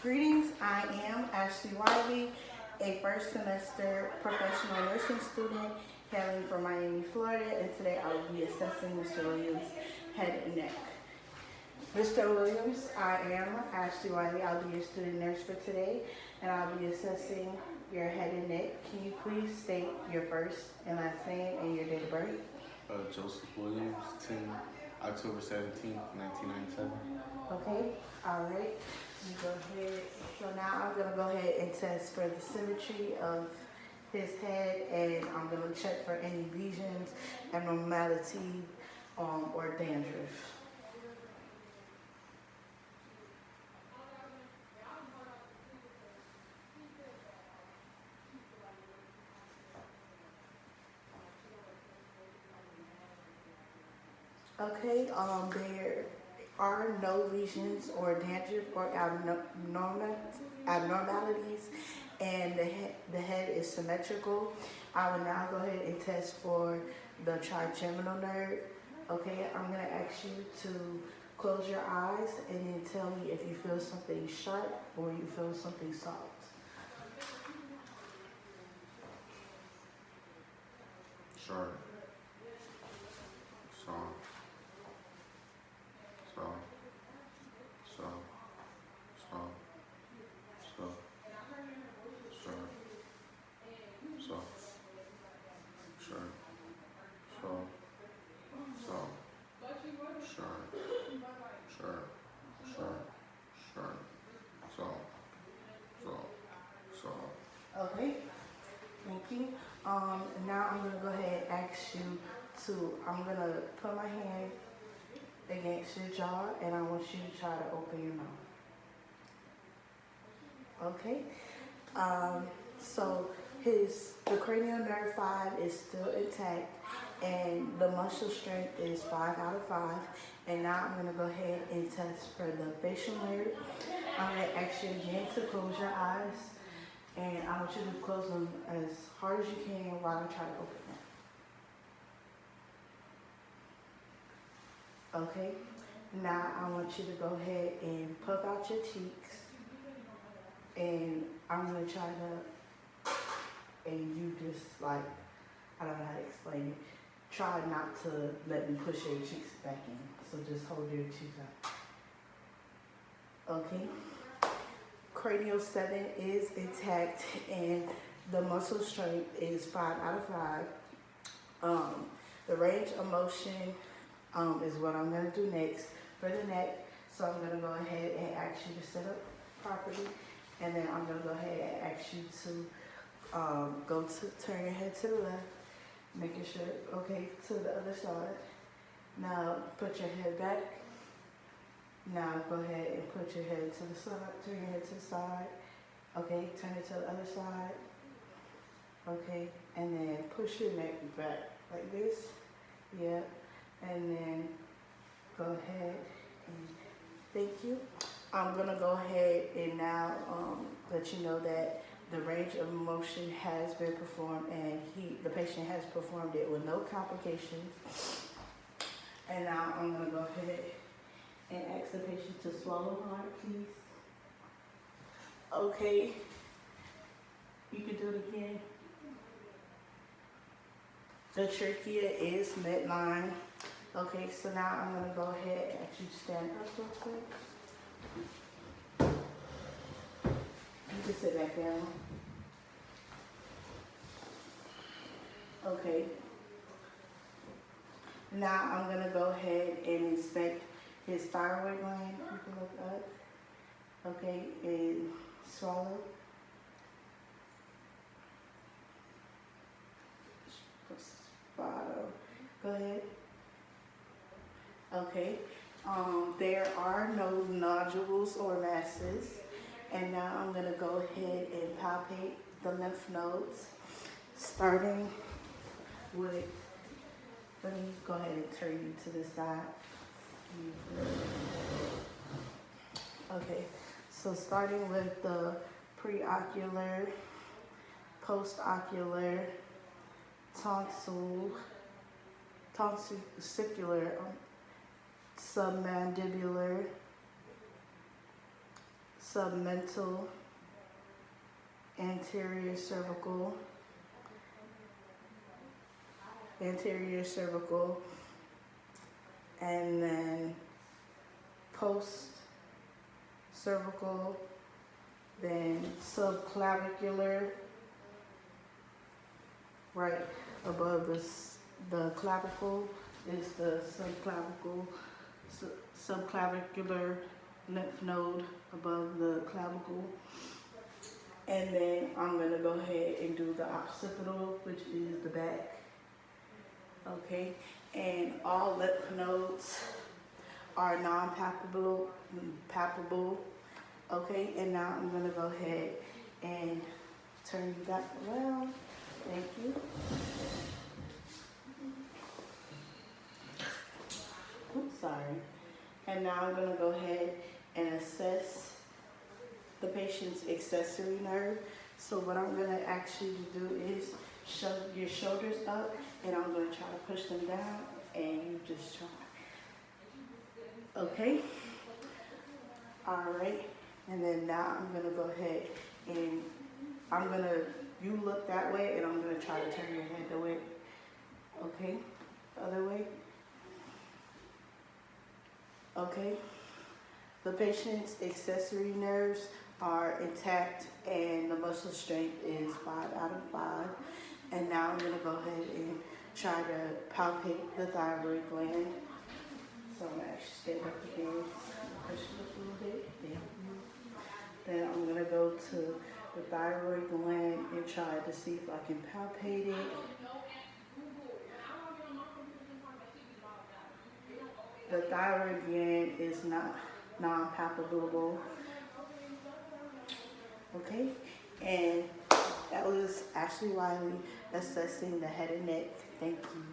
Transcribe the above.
Greetings, I am Ashley Wiley, a first semester professional nursing student hailing from Miami, Florida, and today I will be assessing Mr. Williams' head and neck. Mr. Williams, I am Ashley Wiley. I'll be your student nurse for today, and I'll be assessing your head and neck. Can you please state your first and last name and your date of birth? Joseph Williams, October 17th, 1997. Okay, all right. You go ahead. So now I'm gonna go ahead and test for the symmetry of his head, and I'm gonna check for any lesions, abnormality, or dandruff. Okay, there are no lesions or dandruff or abnormalities, and the head is symmetrical. I will now go ahead and test for the trigeminal nerve. Okay, I'm gonna ask you to close your eyes and then tell me if you feel something sharp or you feel something soft. Sharp. Soft. Soft. Soft. Soft. Soft. Sharp. Soft. Sharp. Soft. Soft. Sharp. Sharp. Sharp. Sharp. Soft. Soft. Soft. Okay, thank you. Now I'm gonna go ahead and ask you I'm gonna put my hand against your jaw and I want you to try to open your mouth. Okay, so the cranial nerve 5 is still intact and the muscle strength is 5 out of 5. And now I'm gonna go ahead and test for the facial nerve. I'm gonna ask you again to close your eyes. And I want you to close them as hard as you can while I try to open them. Okay, now I want you to go ahead and puff out your cheeks. And I'm gonna try to, and you just like, I don't know how to explain it. Try not to let me push your cheeks back in. So just hold your cheeks out. Okay. Cranial 7 is intact and the muscle strength is 5 out of 5. The range of motion is what I'm going to do next for the neck. So I'm going to go ahead and ask you to sit up properly, and then I'm going to go ahead and ask you to turn your head to the left, making sure, okay, to the other side. Now put your head back. Now go ahead and put your head to the side, turn your head to the side. Okay, turn it to the other side. Okay, and then push your neck back like this. Yeah, and then go ahead and thank you. I'm gonna go ahead and now let you know that the range of motion has been performed and the patient has performed it with no complications. And now I'm gonna go ahead and ask the patient to swallow hard, please. Okay. You can do it again. The trachea is midline. Okay, so now I'm gonna go ahead and ask you to stand up real quick. You can sit back down. Okay. Now I'm gonna go ahead and inspect his thyroid gland. You can look up. Okay, and swallow. Swallow. Go ahead. Okay. There are no nodules or masses. And now I'm gonna go ahead and palpate the lymph nodes, starting with, let me go ahead and turn you to the side. Okay, so starting with the preocular, postocular, tonsillular, submandibular, submental, anterior cervical, and then post cervical, then subclavicular, right above the clavicle is the subclavicular lymph node above the clavicle. And then I'm gonna go ahead and do the occipital, which is the back. Okay, and all lymph nodes are non-palpable. Okay, and now I'm gonna go ahead and turn you back around. Thank you. Oops, sorry. And now I'm gonna go ahead and assess the patient's accessory nerve. So what I'm gonna ask you to do is shove your shoulders up, and I'm gonna try to push them down, and you just try. Okay? All right. And then now I'm gonna go ahead and you look that way, and I'm gonna try to turn your head the way. Okay? The other way. Okay? The patient's accessory nerves are intact, and the muscle strength is 5 out of 5. And now I'm gonna go ahead and try to palpate the thyroid gland. So I'm gonna actually stand up again, push it up a little bit. Then I'm gonna go to the thyroid gland and try to see if I can palpate it. The thyroid gland is not non-palpable. Okay, and that was Ashley Wiley assessing the head and neck. Thank you.